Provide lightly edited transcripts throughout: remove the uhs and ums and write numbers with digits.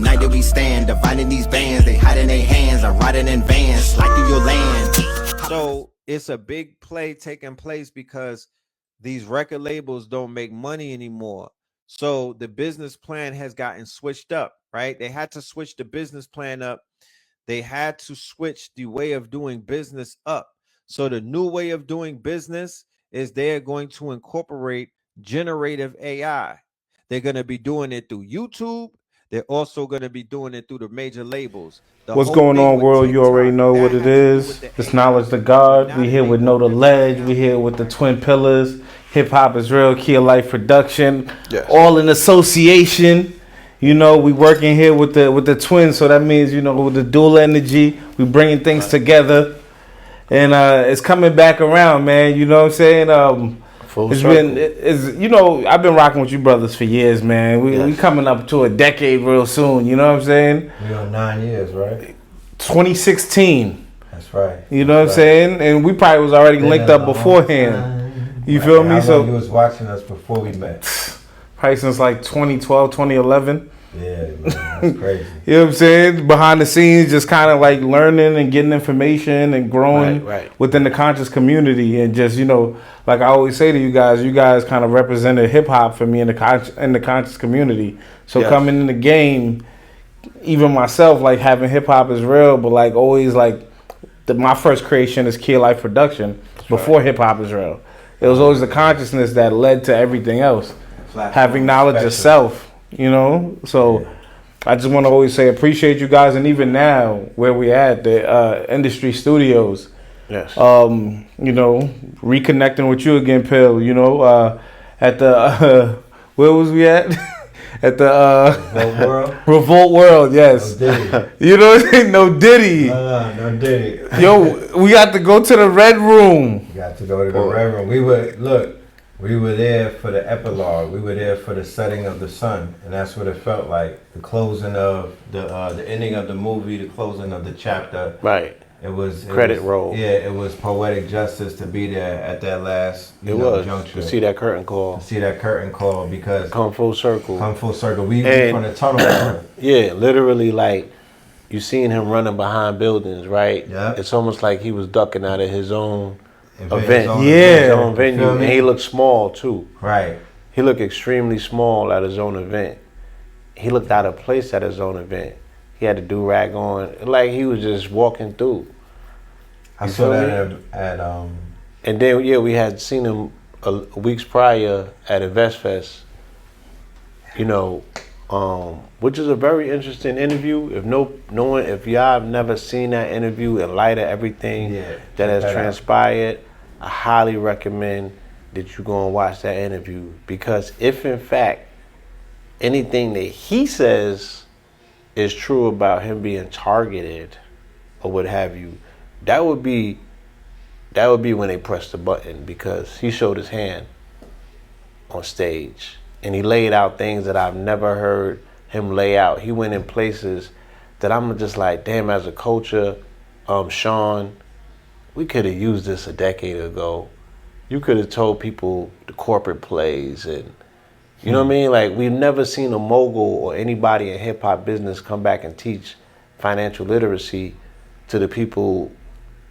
Night that we stand, dividing these bands, they hide in their hands, are riding in vans, slide through your land. So it's a big play taking place because these record labels don't make money anymore. So the business plan has gotten switched up, right? They had to switch the business plan up. They had to switch the way of doing business up. So the new way of doing business is they're going to incorporate generative AI. They're going to be doing it through YouTube. They're also going to be doing it through the major labels. The What's whole going thing on, with world? You already TikTok, know what that it had to do with is. the It's AI. knowledge to But God. now We that here they with Know moved the everything Ledge. out We to here with the AI. Twin Pillars. Hip Hop is Real, Key of Life Production. Yes. All in association. You know, we working here with the twins, so that means, you know, with the dual energy, we bringing things together. And it's coming back around, man. You know what I'm saying? Full It's circle. you know, I've been rocking with you brothers for years, man. We Yes. coming up to a decade real soon. You know what I'm saying? We on 9 years, right? 2016. That's right. You know what I'm saying? And we probably was already Been linked a up long beforehand. time. You feel me? How So long you was watching us before we met? probably since like 2012, 2011. Yeah, man, that's crazy. You know what I'm saying? Behind the scenes, just kind of like learning and getting information and growing Right. within the conscious community. And just, you know, like I always say to you guys kind of represented hip hop for me in the conscious community. So Yes. coming in the game, even myself, like having hip hop is real, but like always like my first creation is Key Life Production before hip hop is real. It was always the consciousness that led to everything else. Having knowledge of self, you know. So I just want to always say appreciate you guys, and even now where we at the NDSTRY Studios. Yes. You know, reconnecting with you again, Pill. You know, at the where was we at? At the Revolt World? Revolt World, yes. No Diddy. You know what I'm saying? No Diddy. No Diddy. Yo, we got to go to the Red Room. You got to go to the Red Room. We were there for the epilogue. We were there for the setting of the sun, and that's what it felt like. The closing of the ending of the movie, the closing of the chapter. Right. It was Credit roll. Yeah, it was poetic justice to be there at that last juncture. To see that curtain call. See that curtain call because Come full circle. We And- from the tunnel. Yeah, literally like you seen him running behind buildings, right? Yeah. It's almost like he was ducking out of his own event. His own Yeah. His own venue. Feel And me? he looked small too. Right. He looked extremely small at his own event. He looked out of place at his own event. He had a do-rag on, like he was just walking through. I You saw feel that me? at And then, yeah, we had seen him weeks prior at InvestFest, you know, which is a very interesting interview. If y'all have never seen that interview in light of everything that has transpired, I highly recommend that you go and watch that interview, because if in fact anything that he says is true about him being targeted or what have you, that would be when they pressed the button, because he showed his hand on stage and he laid out things that I've never heard him lay out. He went in places that I'm just like, damn, as a culture, Sean, we could have used this a decade ago. You could have told people the corporate plays, and you know what I mean? Like, we've never seen a mogul or anybody in hip hop business come back and teach financial literacy to the people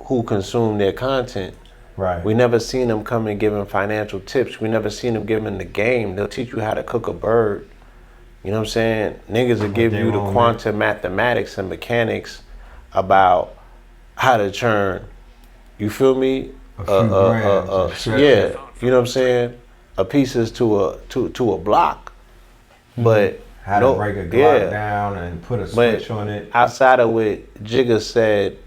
who consume their content. right. We never seen them come and giving financial tips. We never seen them giving the game. They'll teach you how to cook a bird. You know what I'm saying? Niggas will give you the quantum mathematics and mechanics about how to turn, you feel me? Yeah, you know what I'm saying? A pieces to a block. But how to break a Glock down and put a switch on it. Outside of what Jigga said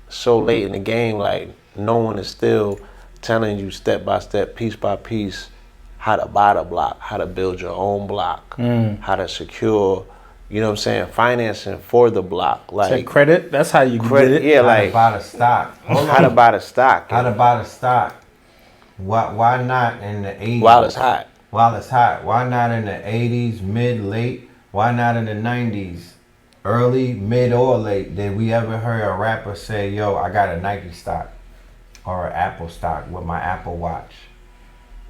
so late in the game, like, no one is still telling you step by step, piece by piece, how to buy the block, how to build your own block, how to secure, you know what I'm saying, financing for the block. Like, Say credit, that's how you credit, get it. yeah, How like to buy the stock. how to buy the stock. How to buy the stock. Why not in the 80s? While it's hot. While it's hot. Why not in the 80s, mid, late? Why not in the 90s? Early, mid, or late? Did we ever hear a rapper say, yo, I got a Nike stock or an Apple stock with my Apple Watch?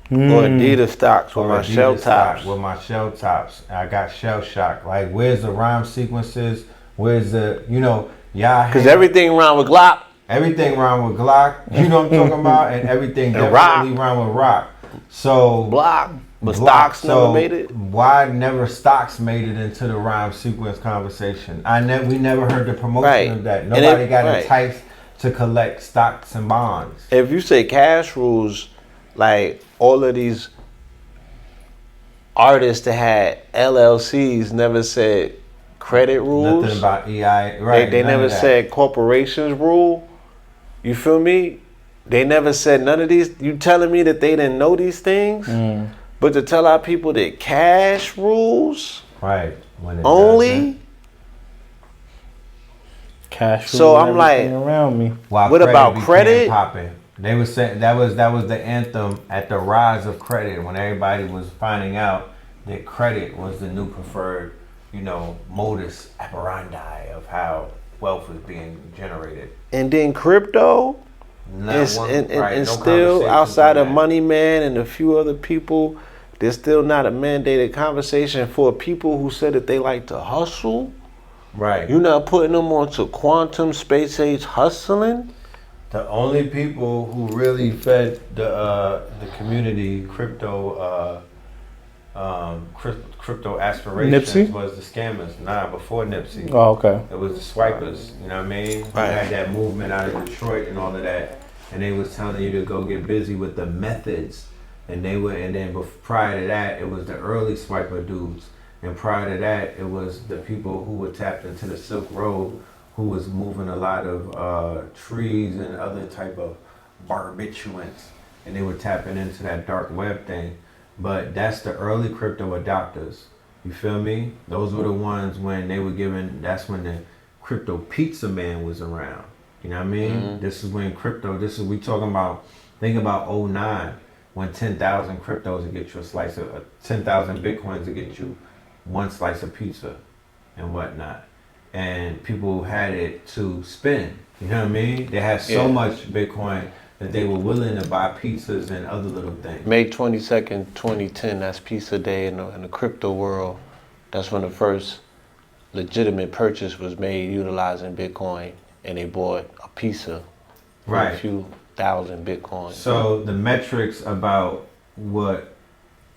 Or Adidas stocks with or my Adidas shell stock tops. with my shell tops. I got shell shock. Like, where's the rhyme sequences? Where's the, y'all Because hang- everything around with Glock. everything rhyme with Glock, you know what I'm talking about? And everything And definitely rock. rhyme with rock. So Block. But Block. stocks never So made it. why never stocks made it into the rhyme sequence conversation? We never heard the promotion Right. of that. And Nobody it- got right. enticed to collect stocks and bonds. If you say cash rules, like all of these artists that had LLCs never said credit rules. Nothing about EI, right? They none never of that. said corporations rule. You feel me? They never said none of these. You telling me that they didn't know these things? But to tell our people that cash rules right when it only. doesn't. Cash. So rules I'm and like, everything around me. While what about became credit? Popping. They was saying that was the anthem at the rise of credit when everybody was finding out that credit was the new preferred, modus operandi of how wealth was being generated. And then crypto, Not one- and right, no still conversations outside on of that. Money Man and a few other people, there's still not a mandated conversation for people who said that they like to hustle. Right. You're not putting them onto quantum space age hustling. The only people who really fed the community crypto aspirations Nipsey? was the scammers. Nah, before Nipsey. Oh, okay. It was the swipers, you know what I mean? Right. You had that movement out of Detroit and all of that, and they was telling you to go get busy with the methods, and prior to that, it was the early swiper dudes, and prior to that, it was the people who were tapped into the Silk Road, who was moving a lot of trees and other type of barbiturates, and they were tapping into that dark web thing. But that's the early crypto adopters. You feel me? Those were the ones when they were given, that's when the crypto pizza man was around. You know what I mean? This is when we talking about, think about 09, when 10,000 cryptos would get you a slice of, 10,000 Bitcoins would get you one slice of pizza and whatnot. And people had it to spend. You know what I mean? They had so much Bitcoin that they were willing to buy pizzas and other little things. May 22nd, 2010, that's Pizza Day in the crypto world. That's when the first legitimate purchase was made utilizing Bitcoin, and they bought a pizza for a Right. few thousand Bitcoin. So the metrics about what,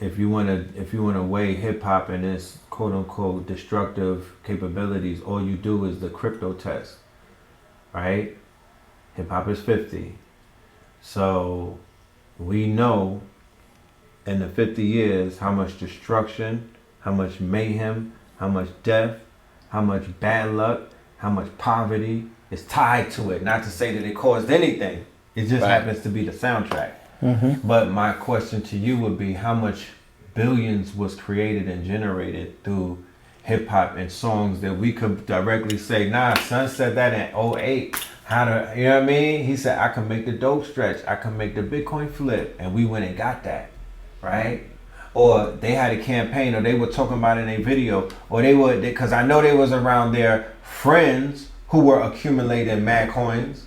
if you wanna weigh hip hop and its quote unquote destructive capabilities, all you do is the crypto test, right? Hip hop is 50. So we know in the 50 years how much destruction, how much mayhem, how much death, how much bad luck, how much poverty is tied to it. Not to say that it caused anything. It just happens to be the soundtrack. But my question to you would be, how much billions was created and generated through hip hop and songs that we could directly say, nah, son said that in 08. You know what I mean? He said, I can make the dope stretch. I can make the Bitcoin flip. And we went and got that, right? Or they had a campaign, or they were talking about it in a video, or because I know they was around their friends who were accumulating mad coins,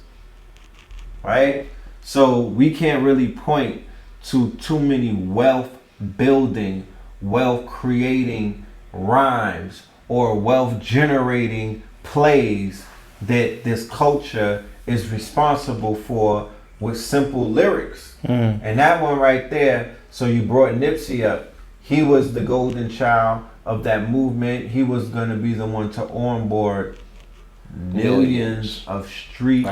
right? So we can't really point to too many wealth building, wealth creating rhymes or wealth generating plays that this culture is responsible for with simple lyrics. And that one right there, so you brought Nipsey up. He was the golden child of that movement. He was going to be the one to onboard millions of street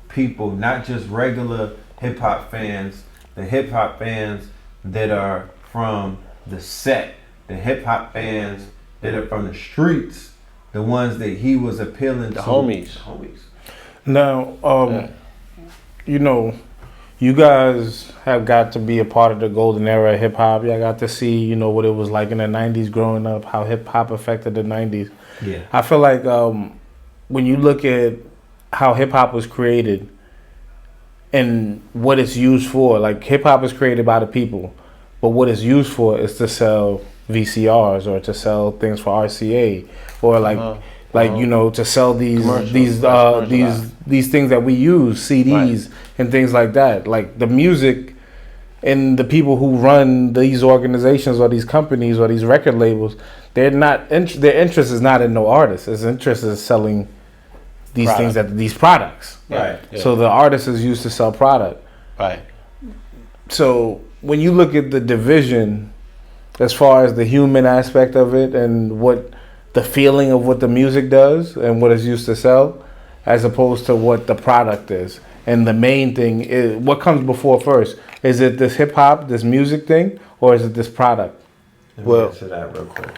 people, not just regular hip hop fans, the hip hop fans that are from the set, the hip hop fans that are from the streets, the ones that he was appealing to. The homies. Now, you guys have got to be a part of the golden era of hip hop. Y'all got to see, what it was like in the 90s growing up, how hip hop affected the 90s. Yeah. I feel like when you look at how hip hop was created and what it's used for, like hip hop is created by the people, but what it's used for is to sell VCRs or to sell things for RCA or to sell these things that we use, CDs and things like that. Like the music And the people who run these organizations or these companies or these record labels, they're not. Their interest is not in no artists. His interest is selling these things these products. Right. Yeah. So the artist is used to sell product. Right. So when you look at the division, as far as the human aspect of it and what the feeling of what the music does and what it's used to sell, as opposed to what the product is, and the main thing is what comes before first. Is it this hip hop, this music thing, or is it this product? Let me answer that real quick.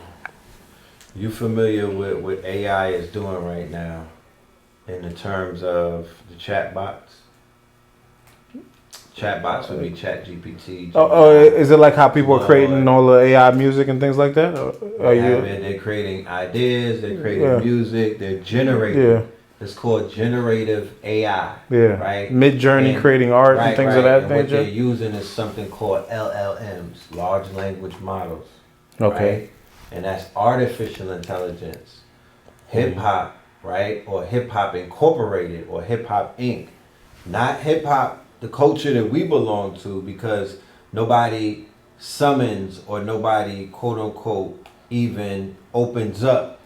You familiar with what AI is doing right now in the terms of the chat bots? Chat bots would be Chat GPT. Is it like how people are creating all the AI music and things like that? They're creating ideas, they're creating music, they're generating. Yeah. It's called generative AI. Yeah. Right? Mid-Journey creating art and things of that and nature. what they're using is something called LLMs, large language models. Okay. Right? And that's artificial intelligence. Hip hop, right? Or Hip Hop Incorporated or Hip Hop Inc. Not hip hop, the culture that we belong to, because nobody summons or nobody, quote unquote, even opens up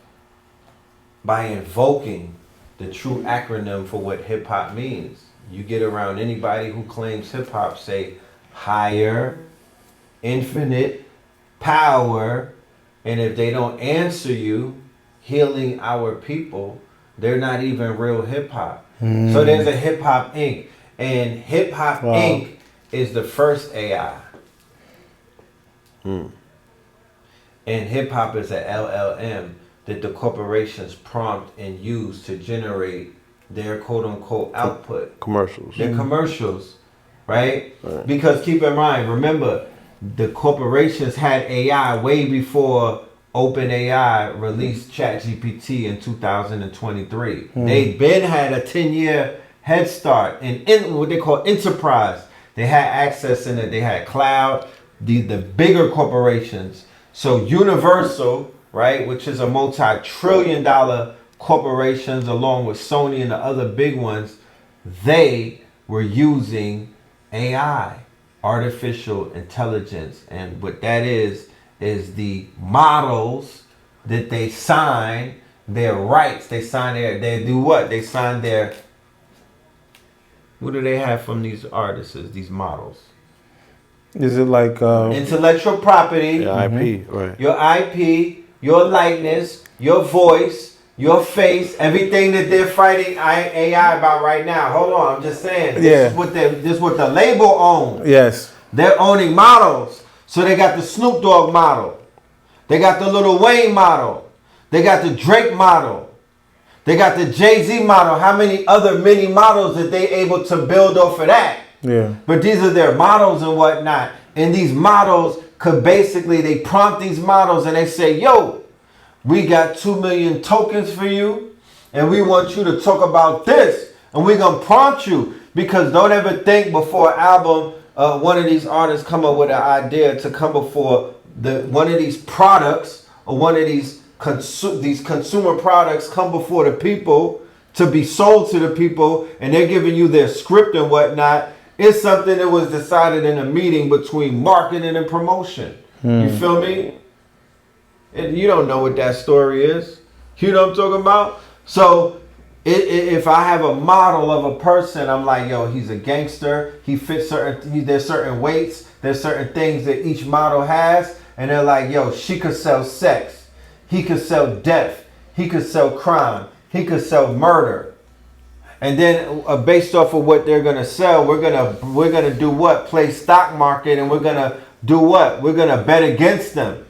by invoking the true acronym for what hip hop means. You get around anybody who claims hip hop, say higher, infinite, power, and if they don't answer you, healing our people, they're not even real hip hop. So there's a Hip Hop Inc. And Hip Hop Inc. is the first AI. And hip hop is a LLM that the corporations prompt and use to generate their quote unquote output. Commercials. Their commercials, right? Because keep in mind, remember, the corporations had AI way before OpenAI released ChatGPT in 2023. They been had a 10-year head start in what they call enterprise. They had access in it. They had cloud, the bigger corporations. So Universal, right, which is a multi-trillion-dollar corporations along with Sony and the other big ones, they were using AI, artificial intelligence. And what that is the models that they sign their rights. They sign they do what? They sign their, what do they have from these artists, these models? Is it like intellectual property, Your IP, right? your IP, your likeness, your voice, your face, everything that they're fighting AI about right now. Hold on, I'm just saying. This is what the label owns. Yes. They're owning models. So they got the Snoop Dogg model. They got the Lil Wayne model. They got the Drake model. They got the Jay-Z model. How many other mini models that they able to build off of that? Yeah. But these are their models and whatnot. And these models could basically, they prompt these models and they say, yo, we got 2 million tokens for you. And we want you to talk about this. And we're going to prompt you. Because don't ever think before an album, one of these artists come up with an idea to come before one of these products or one of these consumer products come before the people to be sold to the people, and they're giving you their script and whatnot. It's something that was decided in a meeting between marketing and promotion. You feel me? And you don't know what that story is. You know what I'm talking about? So if I have a model of a person, I'm like, yo, he's a gangster. He fits there's certain weights. There's certain things that each model has. And they're like, yo, she could sell sex. He could sell death. He could sell crime. He could sell murder. And then based off of what they're going to sell, we're going to do what? Play stock market, and we're going to do what? We're going to bet against them.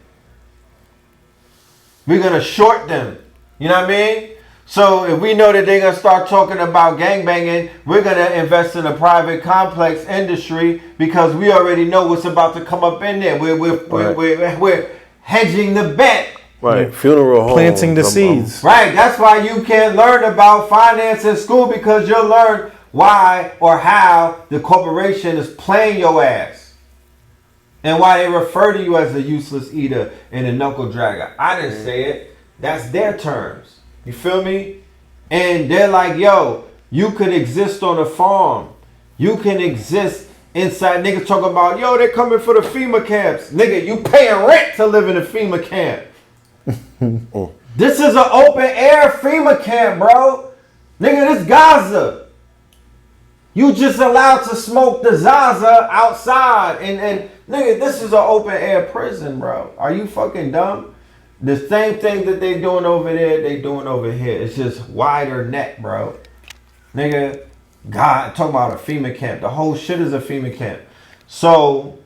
We're going to short them. You know what I mean? So if we know that they're going to start talking about gangbanging, we're going to invest in a private complex industry because we already know what's about to come up in there. We're hedging the bet. Right. Funeral home. Planting the seeds. Right. That's why you can't learn about finance in school, because you'll learn why or how the corporation is playing your ass. And why they refer to you as a useless eater and a knuckle dragger. I didn't say it. That's their terms. You feel me? And they're like, yo, you could exist on a farm. You can exist Inside niggas talking about, yo, they coming for the FEMA camps. Nigga, you paying rent to live in a FEMA camp. This is an open air FEMA camp, bro. Nigga, this Gaza. You just allowed to smoke the Zaza outside. And nigga, this is an open air prison, bro. Are you fucking dumb? The same thing that they doing over there, they doing over here. It's just wider net, bro. Nigga, God, talking about a FEMA camp. The whole shit is a FEMA camp. So,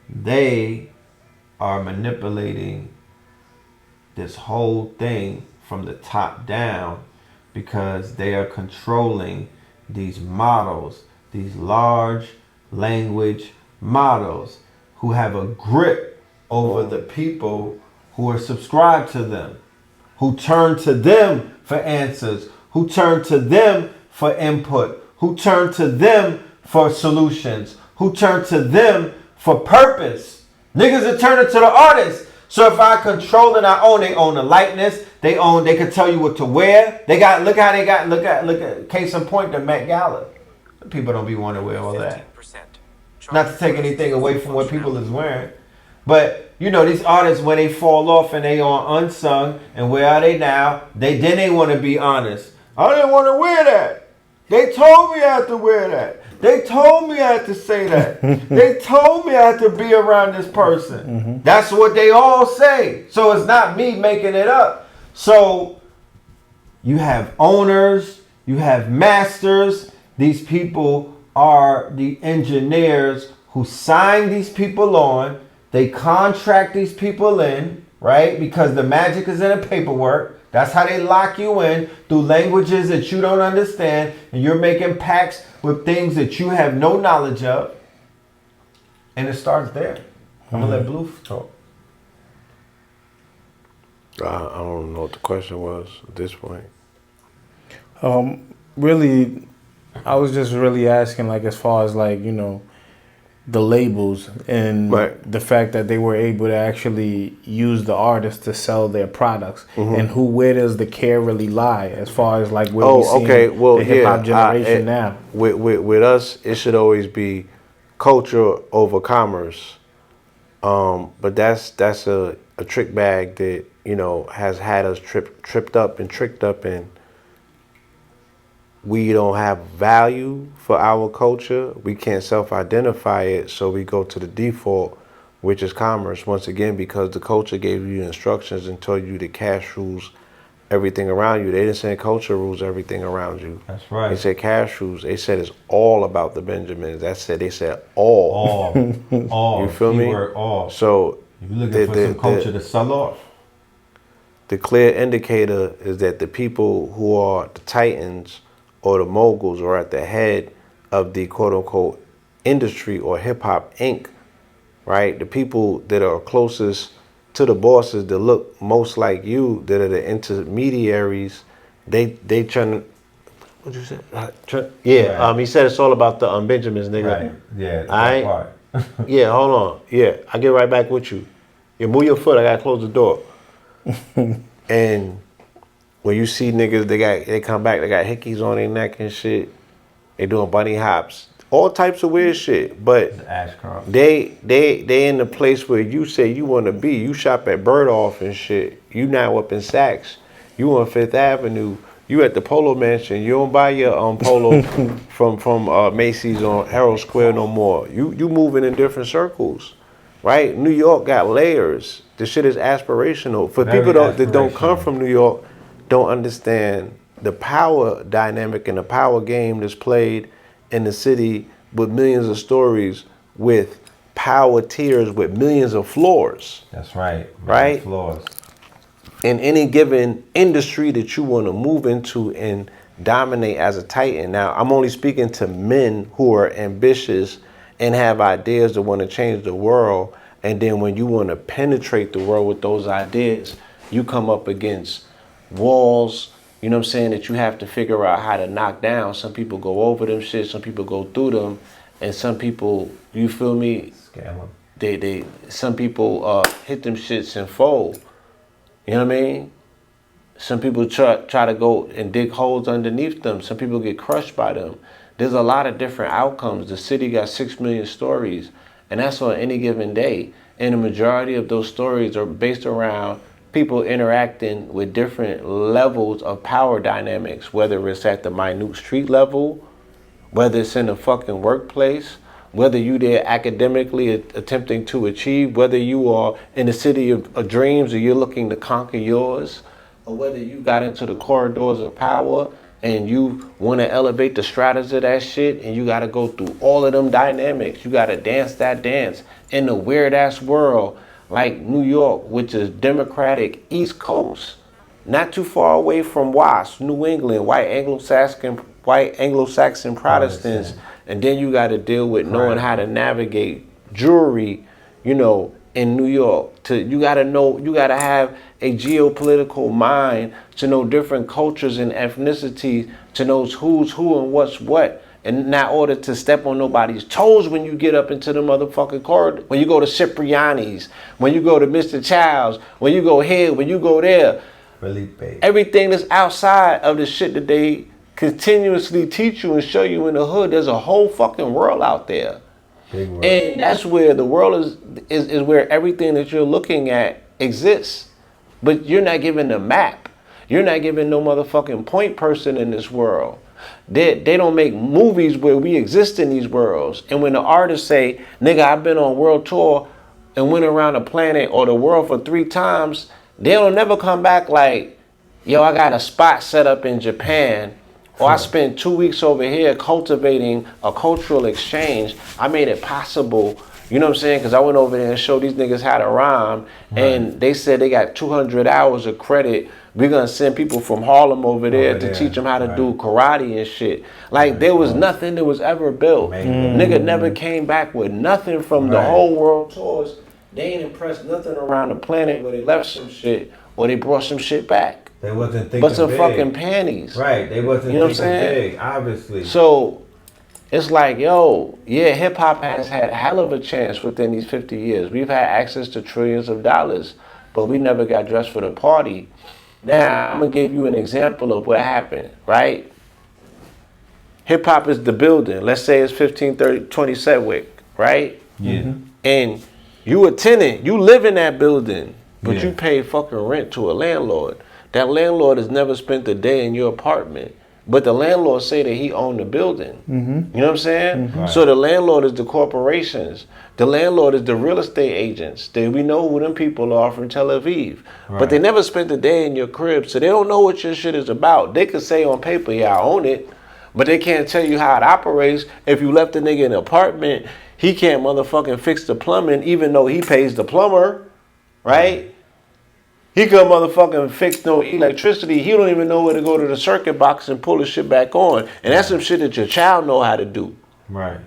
they are manipulating this whole thing from the top down because they are controlling these models, these large language models who have a grip over the people who are subscribed to them, who turn to them for answers, who turn to them for input, who turn to them for solutions, who turn to them for purpose. Niggas are turning to the artists. So if I control and I own, they own the likeness, they can tell you what to wear. Look at case in point, the Met Gala. People don't be wanting to wear all that. Not to take anything away from what people is wearing. But, you know, these artists, when they fall off and they on unsung, and where are they now? They want to be honest. I didn't want to wear that. They told me I had to wear that. They told me I had to say that. They told me I had to be around this person. Mm-hmm. That's what they all say. So it's not me making it up. So you have owners, you have masters. These people are the engineers who sign these people on. They contract these people in, right? Because the magic is in the paperwork. That's how they lock you in through languages that you don't understand. And you're making pacts with things that you have no knowledge of. And it starts there. I'm going to let Blue talk. I don't know what the question was at this point. Really, I was just really asking, like, as far as, like, you know, the labels and the fact that they were able to actually use the artists to sell their products, and where does the care really lie as far as like where we see the hip hop generation now? With us, it should always be culture over commerce, but that's a trick bag that, you know, has had us tripped up and tricked up in. We don't have value for our culture. We can't self-identify it, so we go to the default, which is commerce, once again, because the culture gave you instructions and told you that cash rules everything around you. They didn't say culture rules everything around you. That's right. They said cash rules. They said it's all about the Benjamins. They said all. All. You feel me? All. So if you're looking for some culture to sell off. The clear indicator is that the people who are the titans or the moguls are at the head of the quote-unquote industry or hip-hop Inc., right? The people that are closest to the bosses that look most like you, that are the intermediaries, they trying to, what'd you say? Yeah, right. He said it's all about the Benjamins, nigga. Right, yeah, that part. Yeah, hold on. Yeah, I get right back with you. You move your foot, I gotta close the door. And when you see niggas, they come back, they got hickeys on their neck and shit. They doing bunny hops, all types of weird shit. But they in the place where you say you want to be. You shop at Birdolph and shit. You now up in Saks. You on Fifth Avenue. You at the Polo Mansion. You don't buy your polo from Macy's on Herald Square no more. You moving in different circles, right? New York got layers. This shit is aspirational. For people that don't come from New York, don't understand the power dynamic and the power game that's played in the city with millions of stories, with power tiers, with millions of floors. That's right. Right? Floors. In any given industry that you want to move into and dominate as a titan. Now, I'm only speaking to men who are ambitious and have ideas that want to change the world. And then when you want to penetrate the world with those ideas, you come up against walls, you know what I'm saying, that you have to figure out how to knock down. Some people go over them shit, some people go through them, and some people, you feel me? Scale them. Some people hit them shits and fold. You know what I mean? Some people try to go and dig holes underneath them. Some people get crushed by them. there's a lot of different outcomes. The city got 6 million stories, and that's on any given day. And the majority of those stories are based around people interacting with different levels of power dynamics, whether it's at the minute street level, whether it's in the fucking workplace, whether you there academically attempting to achieve, whether you are in the city of dreams or you're looking to conquer yours, or whether you got into the corridors of power and you want to elevate the stratas of that shit, and you got to go through all of them dynamics. You got to dance that dance in the weird ass world like New York, which is Democratic East Coast, not too far away from WASP, New England, white Anglo-Saxon Protestants, and then you got to deal with knowing how to navigate jewelry, you know, in New York. You got to have a geopolitical mind to know different cultures and ethnicities, to know who's who and what's what, and not order to step on nobody's toes when you get up into the motherfucking corridor. When you go to Cipriani's, when you go to Mr. Child's, when you go here, when you go there. Felipe. Everything that's outside of the shit that they continuously teach you and show you in the hood, there's a whole fucking world out there. Big world. And that's where the world is where everything that you're looking at exists. But you're not given the map. You're not given no motherfucking point person in this world. They don't make movies where we exist in these worlds. And when the artists say, nigga, I've been on world tour and went around the planet or the world for 3 times, they don't never come back like, yo, I got a spot set up in Japan, or I spent 2 weeks over here cultivating a cultural exchange. I made it possible, you know what I'm saying? Because I went over there and showed these niggas how to rhyme, and they said they got 200 hours of credit. We're going to send people from Harlem over there to teach them how to do karate and shit. Like, there was nothing that was ever built. Nigga never came back with nothing from the whole world tours. They ain't impressed nothing around the planet where they left some shit or they brought some shit back. They wasn't thinking but some big. fucking panties. Right, they wasn't You know what thinking I'm saying? big, obviously. So it's like, yo, yeah, hip hop has had a hell of a chance within these 50 years. We've had access to trillions of dollars, but we never got dressed for the party. Now, I'm gonna give you an example of what happened, right? Hip hop is the building. Let's say it's 1520 Sedgwick, right? Yeah. And you a tenant, you live in that building, but you pay fucking rent to a landlord. That landlord has never spent a day in your apartment, but the landlord say that he owned the building. You know what I'm saying? Right. So the landlord is the corporations. The landlord is the real estate agents. We know who them people are from Tel Aviv. But they never spent a day in your crib, so they don't know what your shit is about. They could say on paper, yeah, I own it, but they can't tell you how it operates. If you left a nigga in an apartment, he can't motherfucking fix the plumbing, even though he pays the plumber, right? He could motherfucking fix no electricity. He don't even know where to go to the circuit box and pull the shit back on. And that's some shit that your child know how to do. Right.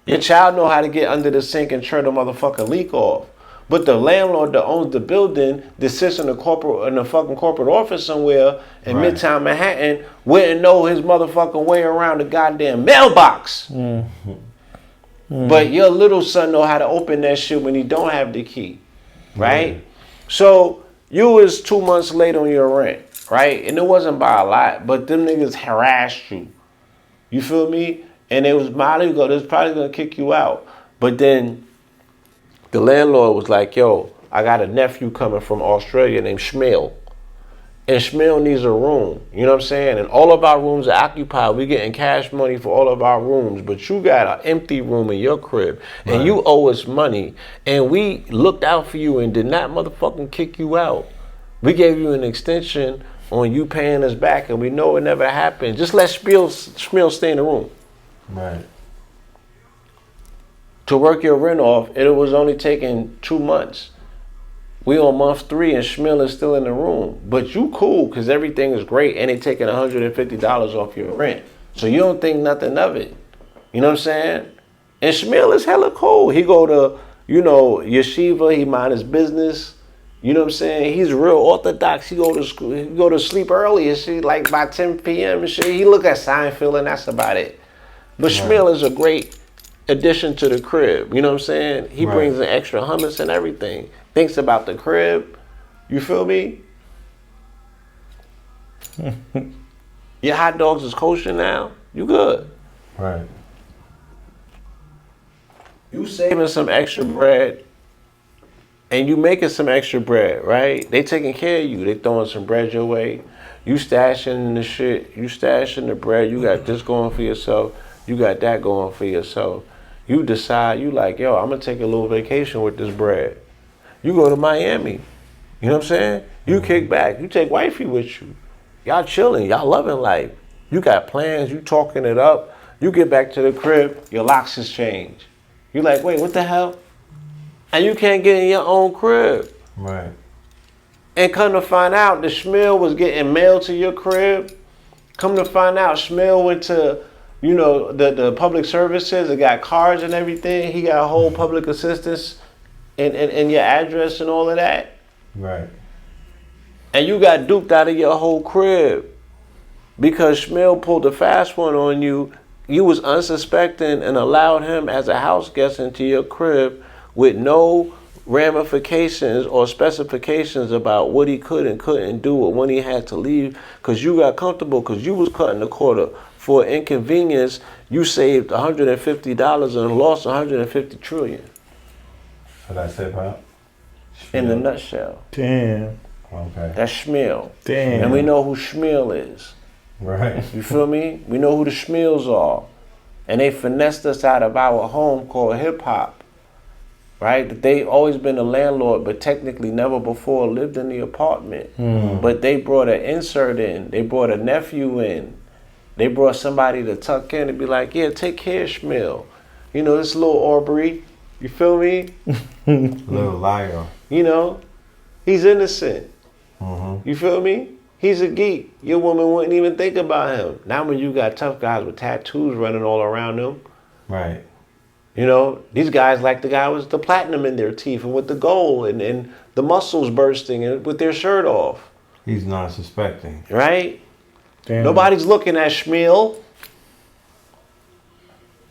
Your child know how to get under the sink and turn the motherfucking leak off. But the landlord that owns the building that sits in the fucking corporate office somewhere in Midtown Manhattan wouldn't know his motherfucking way around the goddamn mailbox. But your little son know how to open that shit when he don't have the key, right? So you was 2 months late on your rent, right? And it wasn't by a lot, but them niggas harassed you. You feel me? And it was probably gonna kick you out. But then the landlord was like, yo, I got a nephew coming from Australia named Shmuel. And Shmuel needs a room. You know what I'm saying? And all of our rooms are occupied. We're getting cash money for all of our rooms. But you got an empty room in your crib. And you owe us money. And we looked out for you and did not motherfucking kick you out. We gave you an extension on you paying us back. And we know it never happened. Just let Shmuel stay in the room. Right. To work your rent off, it was only taking 2 months. We on month 3 and Shmuel is still in the room. But you cool because everything is great and they taking $150 off your rent. So you don't think nothing of it. You know what I'm saying? And Shmuel is hella cool. He go to, yeshiva, he mind his business. You know what I'm saying? He's real orthodox. He go to school, he go to sleep early and shit, like by 10 p.m. and shit. He look at Seinfeld and that's about it. But Shmuel is a great addition to the crib. You know what I'm saying? He brings an extra hummus and everything. Thinks about the crib. You feel me? Your hot dogs is kosher now. You good. Right. You saving some extra bread and you making some extra bread, right? They taking care of you. They throwing some bread your way. You stashing the shit. You stashing the bread. You got this going for yourself. You got that going for yourself. You decide, you like, yo, I'm going to take a little vacation with this bread. You go to Miami. You know what I'm saying? You kick back. You take wifey with you. Y'all chilling. Y'all loving life. You got plans. You talking it up. You get back to the crib. Your locks has changed. You like, wait, what the hell? And you can't get in your own crib. Right. And come to find out, the Schmill was getting mail to your crib. Come to find out, Schmill went to, you know, the public services. It got cars and everything. He got whole public assistance and your address and all of that. Right. And you got duped out of your whole crib because Schmill pulled a fast one on you. You was unsuspecting and allowed him as a house guest into your crib with no ramifications or specifications about what he could and couldn't do or when he had to leave, because you got comfortable because you was cutting the quarter for inconvenience. You saved $150 and lost $150 trillion. So that's it, Pop? In a nutshell. Damn. Okay. That's Schmill. Damn. And we know who Schmill is. Right. You feel me? We know who the Schmills are. And they finessed us out of our home called hip hop. Right? That they always been a landlord, but technically never before lived in the apartment. But they brought an insert in. They brought a nephew in. They brought somebody to tuck in and be like, yeah, take care of Schmill. You know, this little Aubrey. You feel me? Little liar. You know, he's innocent. Mm-hmm. You feel me? He's a geek. Your woman wouldn't even think about him. Now when you got tough guys with tattoos running all around them, Right. you know, these guys like the guy with the platinum in their teeth and with the gold and the muscles bursting and with their shirt off. He's not suspecting. Right? Damn. Nobody's looking at Schmiel.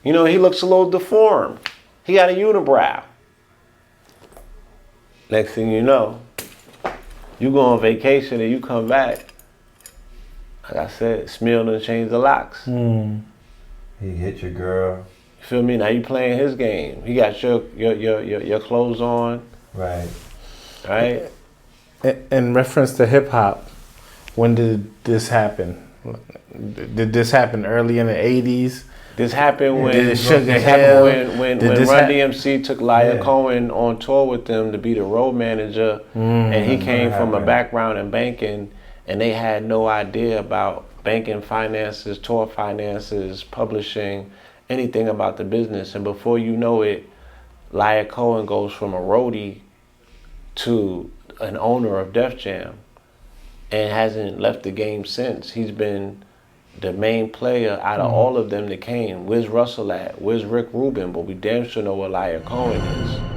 You know, he looks a little deformed. He got a unibrow. Next thing you know, you go on vacation and you come back. Like I said, Schmiel done changed the locks. He hit your girl. You feel me? Now you playing his game. He got your clothes on. Right. Right? In reference to hip hop, when did this happen? Did this happen early in the 80s? This happened when Did Sugar this Hill? happened when Did this Run hap- DMC took Laya Yeah. Cohen on tour with them to be the road manager, and he came from a happened. background in banking, and they had no idea about banking finances, tour finances, publishing, anything about the business. And before you know it, Laya Cohen goes from a roadie to an owner of Def Jam and hasn't left the game since. He's been the main player out of all of them that came. Where's Russell at? Where's Rick Rubin? But we damn sure know where Laya Cohen is.